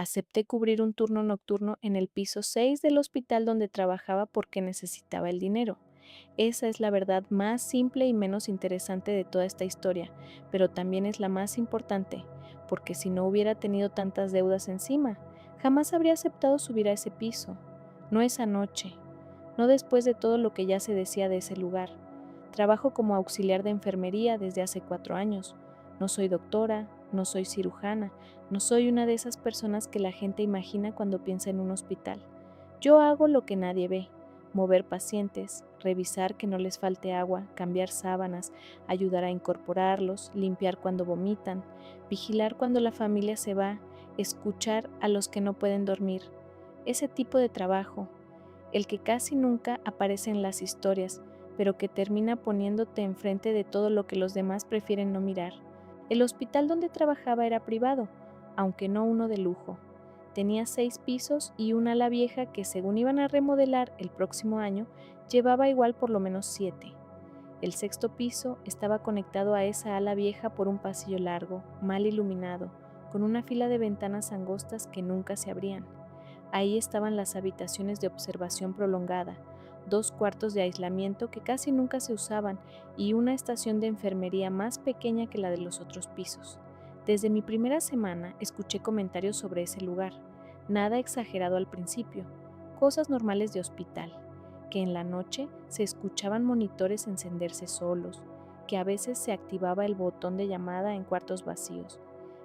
Acepté cubrir un turno nocturno en el piso 6 del hospital donde trabajaba porque necesitaba el dinero. Esa es la verdad más simple y menos interesante de toda esta historia, pero también es la más importante, porque si no hubiera tenido tantas deudas encima, jamás habría aceptado subir a ese piso. No esa noche, no después de todo lo que ya se decía de ese lugar. Trabajo como auxiliar de enfermería desde hace 4 años. No soy doctora, no soy cirujana, no soy una de esas personas que la gente imagina cuando piensa en un hospital. Yo hago lo que nadie ve: mover pacientes, revisar que no les falte agua, cambiar sábanas, ayudar a incorporarlos, limpiar cuando vomitan, vigilar cuando la familia se va, escuchar a los que no pueden dormir. Ese tipo de trabajo, el que casi nunca aparece en las historias, pero que termina poniéndote enfrente de todo lo que los demás prefieren no mirar. El hospital donde trabajaba era privado, aunque no uno de lujo. Tenía 6 pisos y una ala vieja que, según iban a remodelar el próximo año, llevaba igual por lo menos 7. El sexto piso estaba conectado a esa ala vieja por un pasillo largo, mal iluminado, con una fila de ventanas angostas que nunca se abrían. Ahí estaban las habitaciones de observación prolongada, 2 cuartos de aislamiento que casi nunca se usaban y una estación de enfermería más pequeña que la de los otros pisos. Desde mi primera semana escuché comentarios sobre ese lugar, nada exagerado al principio, cosas normales de hospital, que en la noche se escuchaban monitores encenderse solos, que a veces se activaba el botón de llamada en cuartos vacíos,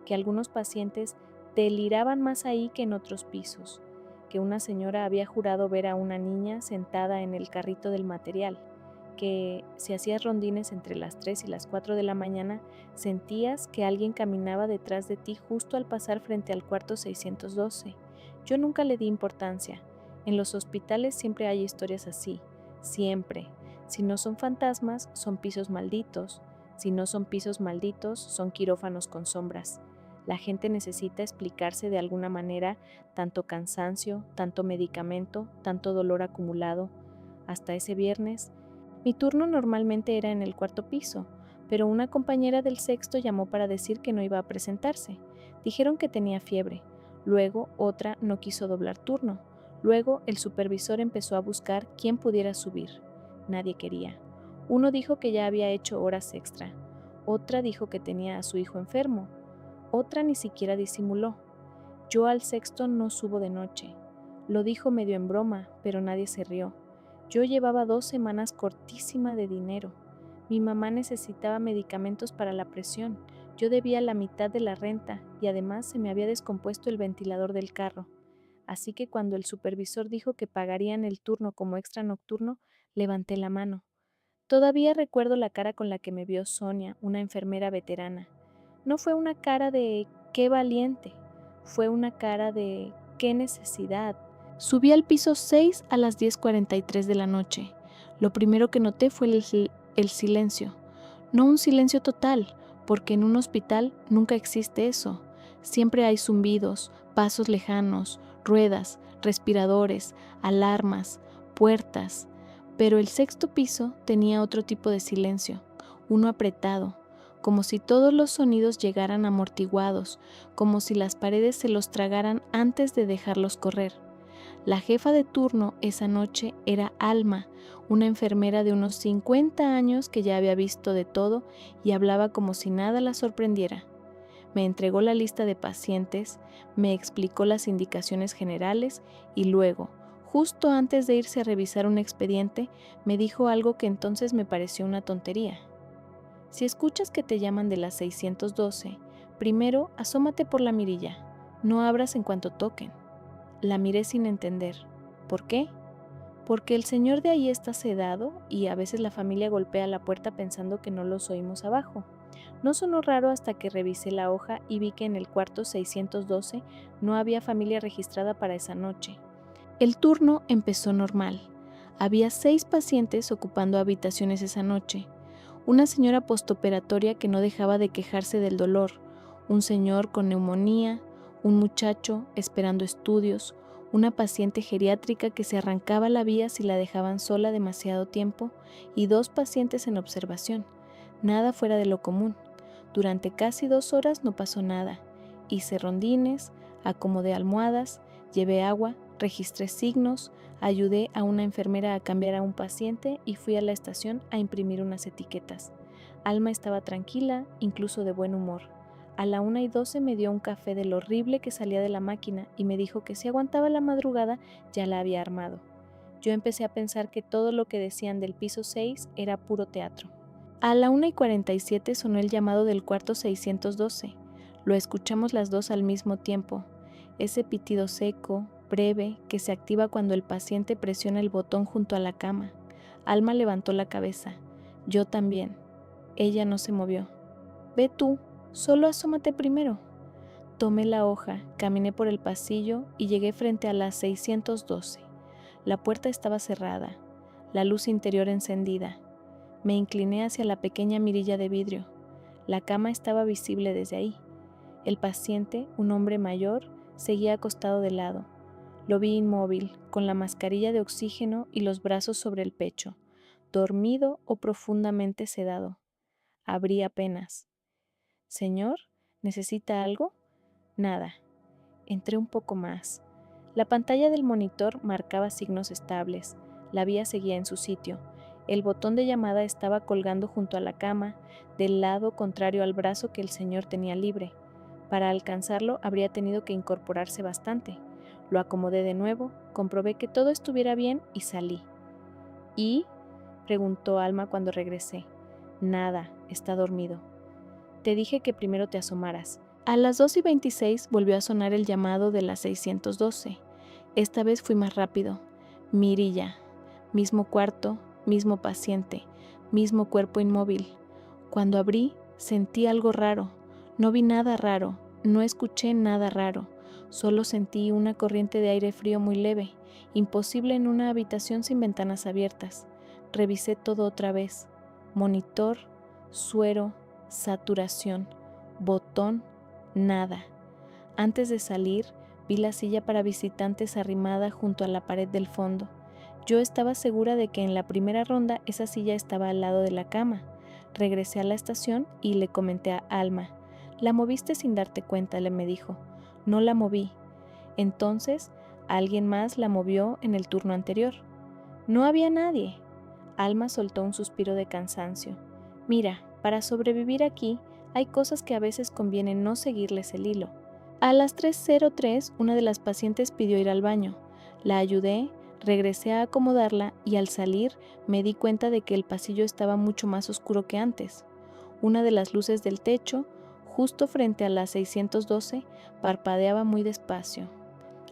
que algunos pacientes deliraban más ahí que en otros pisos, que una señora había jurado ver a una niña sentada en el carrito del material, que si hacías rondines entre las 3 y las 4 de la mañana, sentías que alguien caminaba detrás de ti justo al pasar frente al cuarto 612. Yo nunca le di importancia. En los hospitales siempre hay historias así, siempre. Si no son fantasmas, son pisos malditos. Si no son pisos malditos, son quirófanos con sombras. La gente necesita explicarse de alguna manera tanto cansancio, tanto medicamento, tanto dolor acumulado. Hasta ese viernes, mi turno normalmente era en el cuarto piso, pero una compañera del sexto llamó para decir que no iba a presentarse. Dijeron que tenía fiebre. Luego otra no quiso doblar turno. Luego el supervisor empezó a buscar quién pudiera subir. Nadie quería. Uno dijo que ya había hecho horas extra. Otra dijo que tenía a su hijo enfermo. Otra ni siquiera disimuló. Yo al sexto no subo de noche. Lo dijo medio en broma, pero nadie se rió. Yo llevaba 2 semanas cortísima de dinero. Mi mamá necesitaba medicamentos para la presión. Yo debía la mitad de la renta y además se me había descompuesto el ventilador del carro. Así que cuando el supervisor dijo que pagarían el turno como extra nocturno, levanté la mano. Todavía recuerdo la cara con la que me vio Sonia, una enfermera veterana. No fue una cara de qué valiente, fue una cara de qué necesidad. Subí al piso 6 a las 10:43 de la noche. Lo primero que noté fue el silencio. No un silencio total, porque en un hospital nunca existe eso. Siempre hay zumbidos, pasos lejanos, ruedas, respiradores, alarmas, puertas. Pero el sexto piso tenía otro tipo de silencio, uno apretado, como si todos los sonidos llegaran amortiguados, como si las paredes se los tragaran antes de dejarlos correr. La jefa de turno esa noche era Alma, una enfermera de unos 50 años que ya había visto de todo y hablaba como si nada la sorprendiera. Me entregó la lista de pacientes, me explicó las indicaciones generales y luego, justo antes de irse a revisar un expediente, me dijo algo que entonces me pareció una tontería. Si escuchas que te llaman de las 612, primero asómate por la mirilla, no abras en cuanto toquen. La miré sin entender. ¿Por qué? Porque el señor de ahí está sedado y a veces la familia golpea la puerta pensando que no los oímos abajo. No sonó raro hasta que revisé la hoja y vi que en el cuarto 612 no había familia registrada para esa noche. El turno empezó normal. Había 6 pacientes ocupando habitaciones esa noche. Una señora postoperatoria que no dejaba de quejarse del dolor, un señor con neumonía, un muchacho esperando estudios, una paciente geriátrica que se arrancaba la vía si la dejaban sola demasiado tiempo y 2 pacientes en observación. Nada fuera de lo común. Durante casi 2 horas no pasó nada. Hice rondines, Acomodé almohadas, llevé agua, registré signos, ayudé a una enfermera a cambiar a un paciente y fui a la estación a imprimir unas etiquetas. Alma estaba tranquila, incluso de buen humor. A la 1:12 me dio un café del horrible que salía de la máquina y me dijo que si aguantaba la madrugada ya la había armado. Yo empecé a pensar que todo lo que decían del piso 6 era puro teatro. A la 1:47 sonó el llamado del cuarto 612. Lo escuchamos las dos al mismo tiempo. Ese pitido seco, breve, que se activa cuando el paciente presiona el botón junto a la cama. Alma levantó la cabeza. Yo también. Ella no se movió. Ve tú, solo asómate primero. Tomé la hoja, caminé por el pasillo y llegué frente a la 612. La puerta estaba cerrada, la luz interior encendida. Me incliné hacia la pequeña mirilla de vidrio. La cama estaba visible desde ahí. El paciente, un hombre mayor, seguía acostado de lado. Lo vi inmóvil, con la mascarilla de oxígeno y los brazos sobre el pecho, dormido o profundamente sedado. Abrí apenas. «Señor, ¿necesita algo?» Nada. Entré un poco más. La pantalla del monitor marcaba signos estables. La vía seguía en su sitio. El botón de llamada estaba colgando junto a la cama, del lado contrario al brazo que el señor tenía libre. Para alcanzarlo habría tenido que incorporarse bastante. Lo acomodé de nuevo, comprobé que todo estuviera bien y salí. «¿Y?» preguntó Alma cuando regresé. «Nada, está dormido. Te dije que primero te asomaras». A las 2:26 volvió a sonar el llamado de la 612. Esta vez fui más rápido. Mirilla. Mismo cuarto, mismo paciente, mismo cuerpo inmóvil. Cuando abrí, sentí algo raro. No vi nada raro, no escuché nada raro. Solo sentí una corriente de aire frío muy leve, imposible en una habitación sin ventanas abiertas. Revisé todo otra vez. Monitor, suero, saturación, botón, nada. Antes de salir, vi la silla para visitantes arrimada junto a la pared del fondo. Yo estaba segura de que en la primera ronda esa silla estaba al lado de la cama. Regresé a la estación y le comenté a Alma. «La moviste sin darte cuenta», me dijo. «No la moví». Entonces, alguien más la movió en el turno anterior. No había nadie. Alma soltó un suspiro de cansancio. «Mira, para sobrevivir aquí, hay cosas que a veces conviene no seguirles el hilo». A las 3:03, una de las pacientes pidió ir al baño. La ayudé, regresé a acomodarla y al salir me di cuenta de que el pasillo estaba mucho más oscuro que antes. Una de las luces del techo, justo frente a la 612, parpadeaba muy despacio.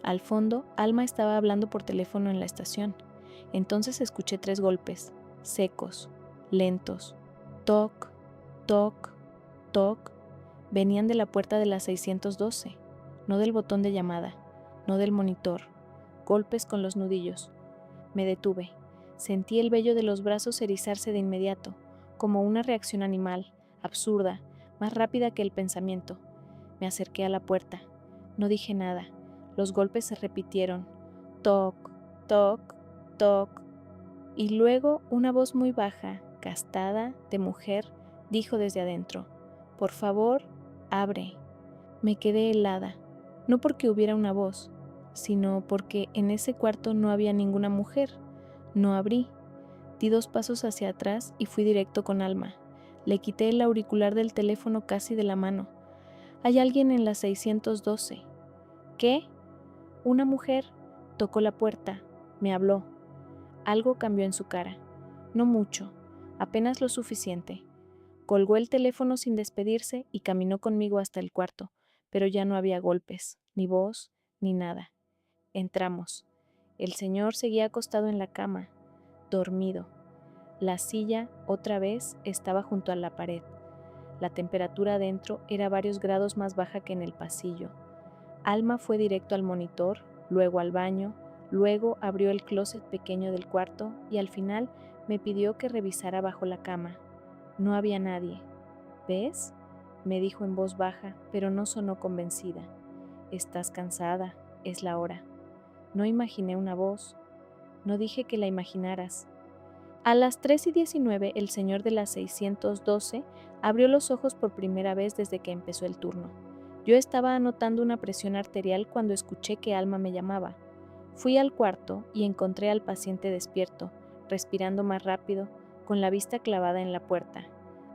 Al fondo, Alma estaba hablando por teléfono en la estación. Entonces escuché 3 golpes, secos, lentos. Toc, toc, toc. Venían de la puerta de la 612, no del botón de llamada, no del monitor. Golpes con los nudillos. Me detuve. Sentí el vello de los brazos erizarse de inmediato, como una reacción animal, absurda, más rápida que el pensamiento. Me acerqué a la puerta. No dije nada. Los golpes se repitieron. Toc, toc, toc. Y luego una voz muy baja, gastada, de mujer, dijo desde adentro: «Por favor, abre». Me quedé helada, no porque hubiera una voz, sino porque en ese cuarto no había ninguna mujer. No abrí. Di 2 pasos hacia atrás y fui directo con Alma. Le quité el auricular del teléfono casi de la mano. «Hay alguien en la 612». «¿Qué?» Una mujer tocó la puerta, me habló. Algo cambió en su cara. No mucho, apenas lo suficiente. Colgó el teléfono sin despedirse y caminó conmigo hasta el cuarto, pero ya no había golpes, ni voz, ni nada. Entramos. El señor seguía acostado en la cama, dormido. La silla, otra vez, estaba junto a la pared. La temperatura adentro era varios grados más baja que en el pasillo. Alma fue directo al monitor, luego al baño, luego abrió el closet pequeño del cuarto y al final me pidió que revisara bajo la cama. No había nadie. «¿Ves?», me dijo en voz baja, pero no sonó convencida. «Estás cansada, es la hora». No imaginé una voz. No dije que la imaginaras. A las 3:19 el señor de la 612 abrió los ojos por primera vez desde que empezó el turno. Yo estaba anotando una presión arterial cuando escuché que Alma me llamaba. Fui al cuarto y encontré al paciente despierto, respirando más rápido, con la vista clavada en la puerta.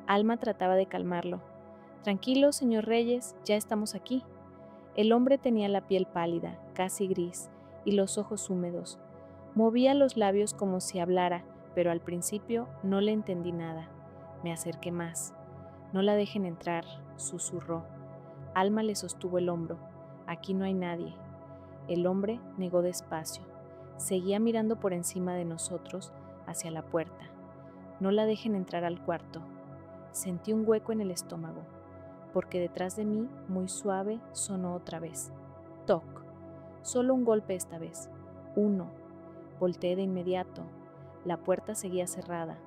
Alma trataba de calmarlo. Tranquilo, señor Reyes, ya estamos aquí. El hombre tenía la piel pálida, casi gris, y los ojos húmedos. Movía los labios como si hablara, pero al principio no le entendí nada. Me acerqué más. No la dejen entrar, susurró. Alma le sostuvo el hombro. Aquí no hay nadie. El hombre negó despacio. Seguía mirando por encima de nosotros, hacia la puerta. No la dejen entrar al cuarto. Sentí un hueco en el estómago, porque detrás de mí, muy suave, sonó otra vez. Toc. Solo un golpe esta vez. Uno. Volteé de inmediato. La puerta seguía cerrada.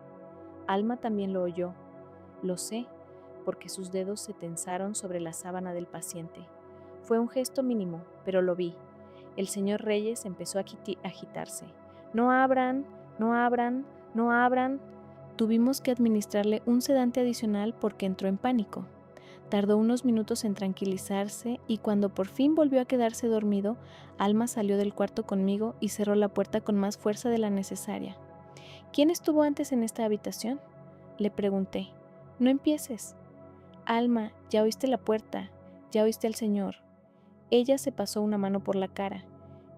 Alma también lo oyó. Lo sé, porque sus dedos se tensaron sobre la sábana del paciente. Fue un gesto mínimo, pero lo vi. El señor Reyes empezó a agitarse. No abran, no abran, no abran. Tuvimos que administrarle un sedante adicional porque entró en pánico. Tardó unos minutos en tranquilizarse y cuando por fin volvió a quedarse dormido, Alma salió del cuarto conmigo y cerró la puerta con más fuerza de la necesaria. ¿Quién estuvo antes en esta habitación?, le pregunté. No empieces. Alma, ya oíste la puerta, ya oíste al señor. Ella se pasó una mano por la cara.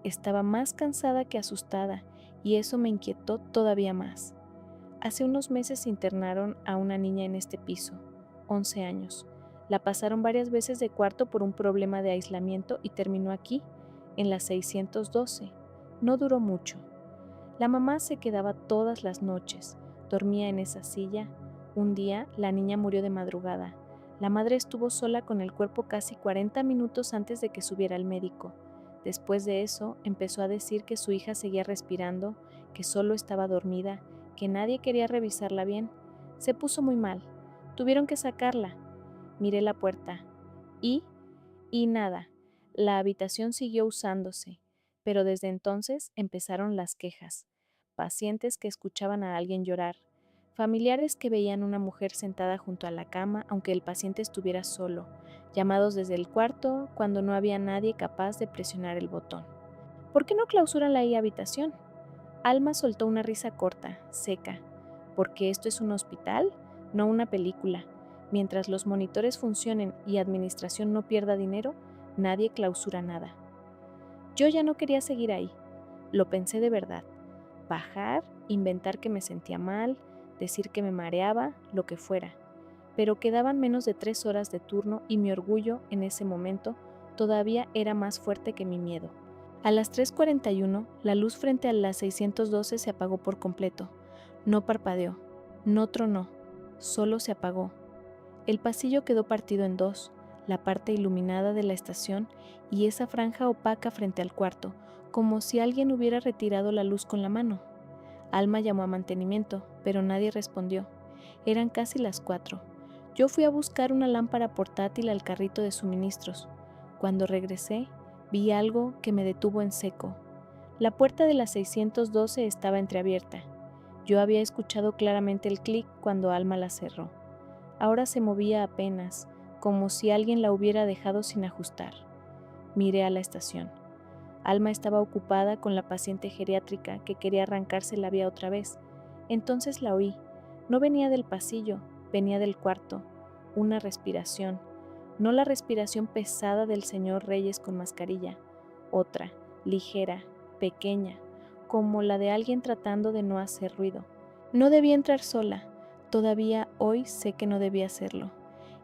Estaba más cansada que asustada y eso me inquietó todavía más. Hace unos meses internaron a una niña en este piso, 11 años. La pasaron varias veces de cuarto por un problema de aislamiento y terminó aquí, en la 612. No duró mucho. La mamá se quedaba todas las noches, dormía en esa silla. Un día, la niña murió de madrugada. La madre estuvo sola con el cuerpo casi 40 minutos antes de que subiera el médico. Después de eso, empezó a decir que su hija seguía respirando, que solo estaba dormida, que nadie quería revisarla bien. Se puso muy mal. Tuvieron que sacarla. Miré la puerta. Y nada. La habitación siguió usándose, pero desde entonces empezaron las quejas. Pacientes que escuchaban a alguien llorar. Familiares que veían una mujer sentada junto a la cama aunque el paciente estuviera solo. Llamados desde el cuarto cuando no había nadie capaz de presionar el botón. ¿Por qué no clausuran la habitación? Alma soltó una risa corta, seca. ¿Porque esto es un hospital? No una película. Mientras los monitores funcionen y administración no pierda dinero, nadie clausura nada. Yo ya no quería seguir ahí. Lo pensé de verdad. Bajar, inventar que me sentía mal, decir que me mareaba, lo que fuera. Pero quedaban menos de 3 horas de turno y mi orgullo en ese momento todavía era más fuerte que mi miedo. A las 3:41, la luz frente a la 612 se apagó por completo. No parpadeó, no tronó, solo se apagó. El pasillo quedó partido en dos, la parte iluminada de la estación y esa franja opaca frente al cuarto, como si alguien hubiera retirado la luz con la mano. Alma llamó a mantenimiento, pero nadie respondió. Eran casi las 4. Yo fui a buscar una lámpara portátil al carrito de suministros. Cuando regresé, vi algo que me detuvo en seco. La puerta de la 612 estaba entreabierta. Yo había escuchado claramente el clic cuando Alma la cerró. Ahora se movía apenas, como si alguien la hubiera dejado sin ajustar. Miré a la estación. Alma estaba ocupada con la paciente geriátrica que quería arrancarse la vía otra vez. Entonces la oí. No venía del pasillo, venía del cuarto. Una respiración. No la respiración pesada del señor Reyes con mascarilla. Otra, ligera, pequeña, como la de alguien tratando de no hacer ruido. No debía entrar sola. Todavía hoy sé que no debía hacerlo.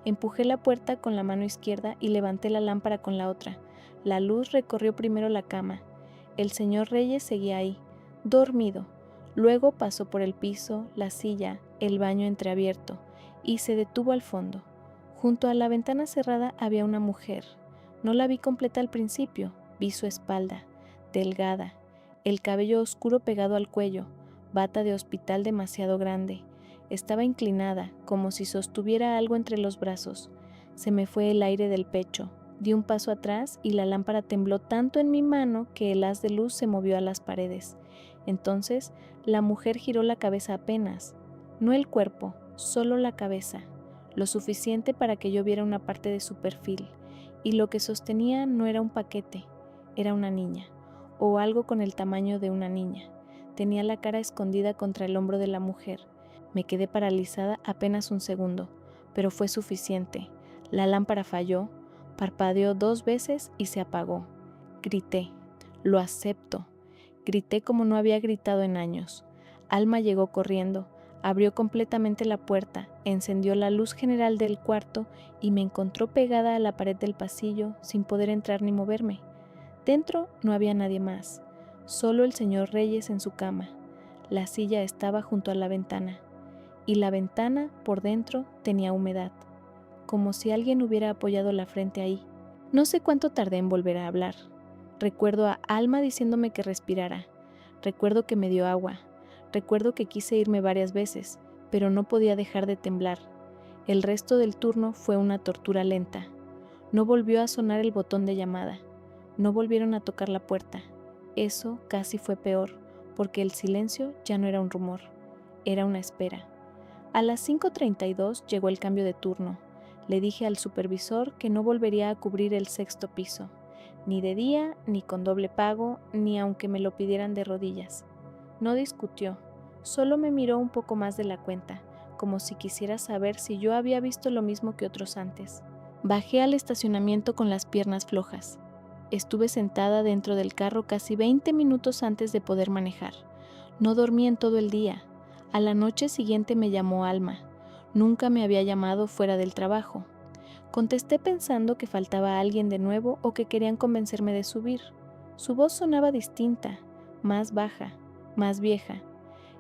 Empujé la puerta con la mano izquierda y levanté la lámpara con la otra. La luz recorrió primero la cama. El señor Reyes seguía ahí, dormido. Luego pasó por el piso, la silla, el baño entreabierto, y se detuvo al fondo. Junto a la ventana cerrada había una mujer. No la vi completa al principio, vi su espalda, delgada, el cabello oscuro pegado al cuello, bata de hospital demasiado grande. Estaba inclinada, como si sostuviera algo entre los brazos. Se me fue el aire del pecho. Di un paso atrás y la lámpara tembló tanto en mi mano que el haz de luz se movió a las paredes. Entonces, la mujer giró la cabeza apenas. No el cuerpo, solo la cabeza. Lo suficiente para que yo viera una parte de su perfil. y lo que sostenía no era un paquete, era una niña, o algo con el tamaño de una niña. Tenía la cara escondida contra el hombro de la mujer. Me quedé paralizada apenas un segundo, pero fue suficiente. La lámpara falló, parpadeó 2 veces y se apagó. Grité, lo acepto. Grité como no había gritado en años. Alma llegó corriendo, abrió completamente la puerta, encendió la luz general del cuarto y me encontró pegada a la pared del pasillo sin poder entrar ni moverme. Dentro no había nadie más, solo el señor Reyes en su cama. La silla estaba junto a la ventana, y la ventana por dentro tenía humedad, como si alguien hubiera apoyado la frente ahí. No sé cuánto tardé en volver a hablar. Recuerdo a Alma diciéndome que respirara. Recuerdo que me dio agua. Recuerdo que quise irme varias veces, pero no podía dejar de temblar. El resto del turno fue una tortura lenta. No volvió a sonar el botón de llamada. No volvieron a tocar la puerta. Eso casi fue peor, porque el silencio ya no era un rumor, era una espera. A las 5:32 llegó el cambio de turno. Le dije al supervisor que no volvería a cubrir el 6º piso, ni de día, ni con doble pago, ni aunque me lo pidieran de rodillas. No discutió, solo me miró un poco más de la cuenta, como si quisiera saber si yo había visto lo mismo que otros antes. Bajé al estacionamiento con las piernas flojas. Estuve sentada dentro del carro casi 20 minutos antes de poder manejar. No dormí en todo el día. A la noche siguiente me llamó Alma. Nunca me había llamado fuera del trabajo. Contesté pensando que faltaba alguien de nuevo o que querían convencerme de subir. Su voz sonaba distinta, más baja, más vieja.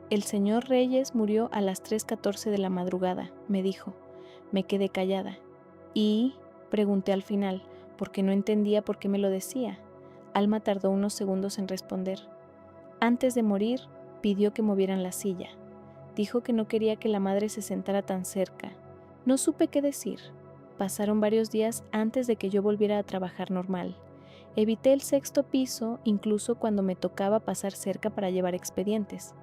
El señor Reyes murió a las 3:14 de la madrugada, me dijo. Me quedé callada. ¿Y? Pregunté al final, porque no entendía por qué me lo decía. Alma tardó unos segundos en responder. Antes de morir, pidió que movieran la silla. Dijo que no quería que la madre se sentara tan cerca. No supe qué decir. Pasaron varios días antes de que yo volviera a trabajar normal. Evité el 6º piso incluso cuando me tocaba pasar cerca para llevar expedientes.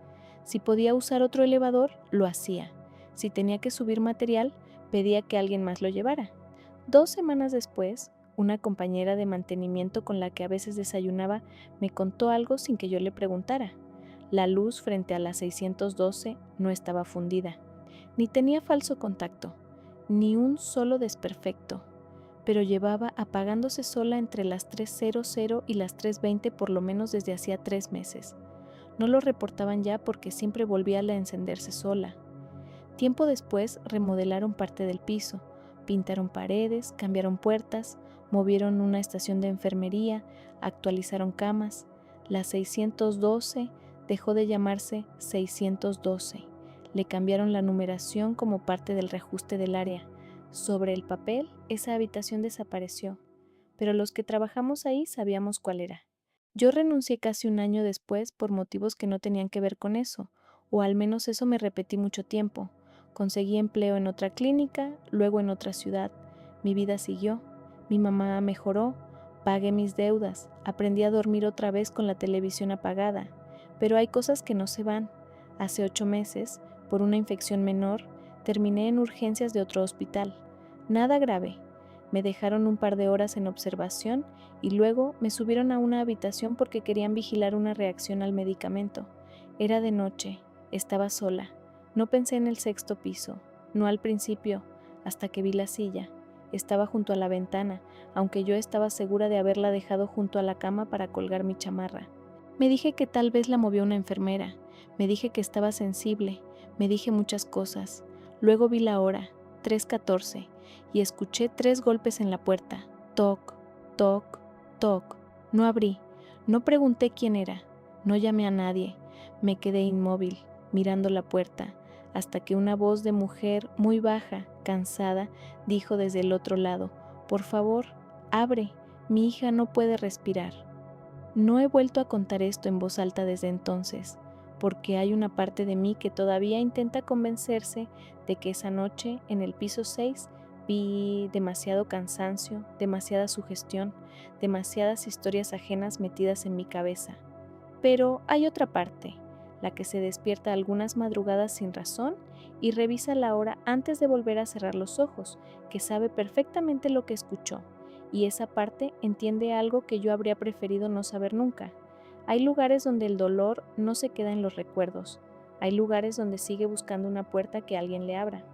Si podía usar otro elevador, lo hacía. Si tenía que subir material, pedía que alguien más lo llevara. 2 semanas después, una compañera de mantenimiento con la que a veces desayunaba me contó algo sin que yo le preguntara. La luz frente a la 612 no estaba fundida, ni tenía falso contacto, ni un solo desperfecto, pero llevaba apagándose sola entre las 3:00 y las 3:20 por lo menos desde hacía 3 meses. No lo reportaban ya porque siempre volvía a encenderse sola. Tiempo después remodelaron parte del piso, pintaron paredes, cambiaron puertas, movieron una estación de enfermería, actualizaron camas. La 612 dejó de llamarse 612. Le cambiaron la numeración como parte del reajuste del área. Sobre el papel, esa habitación desapareció, pero los que trabajamos ahí sabíamos cuál era. Yo renuncié casi un año después por motivos que no tenían que ver con eso, o al menos eso me repetí mucho tiempo. Conseguí empleo en otra clínica, luego en otra ciudad. Mi vida siguió. Mi mamá mejoró. Pagué mis deudas. Aprendí a dormir otra vez con la televisión apagada. Pero hay cosas que no se van. Hace 8 meses, por una infección menor, terminé en urgencias de otro hospital. Nada grave. Me dejaron un par de horas en observación y luego me subieron a una habitación porque querían vigilar una reacción al medicamento. Era de noche. Estaba sola. No pensé en el 6º piso, no al principio, hasta que vi la silla. Estaba junto a la ventana, aunque yo estaba segura de haberla dejado junto a la cama para colgar mi chamarra. Me dije que tal vez la movió una enfermera. Me dije que estaba sensible. Me dije muchas cosas. Luego vi la hora, 3:14, y escuché 3 golpes en la puerta. Toc, toc, toc. No abrí. No pregunté quién era. No llamé a nadie. Me quedé inmóvil, mirando la puerta, hasta que una voz de mujer muy baja, cansada, dijo desde el otro lado: «Por favor, abre, mi hija no puede respirar». No he vuelto a contar esto en voz alta desde entonces, porque hay una parte de mí que todavía intenta convencerse de que esa noche, en el piso 6, vi demasiado cansancio, demasiada sugestión, demasiadas historias ajenas metidas en mi cabeza. Pero hay otra parte, la que se despierta algunas madrugadas sin razón y revisa la hora antes de volver a cerrar los ojos, que sabe perfectamente lo que escuchó y esa parte entiende algo que yo habría preferido no saber nunca. Hay lugares donde el dolor no se queda en los recuerdos. Hay lugares donde sigue buscando una puerta que alguien le abra.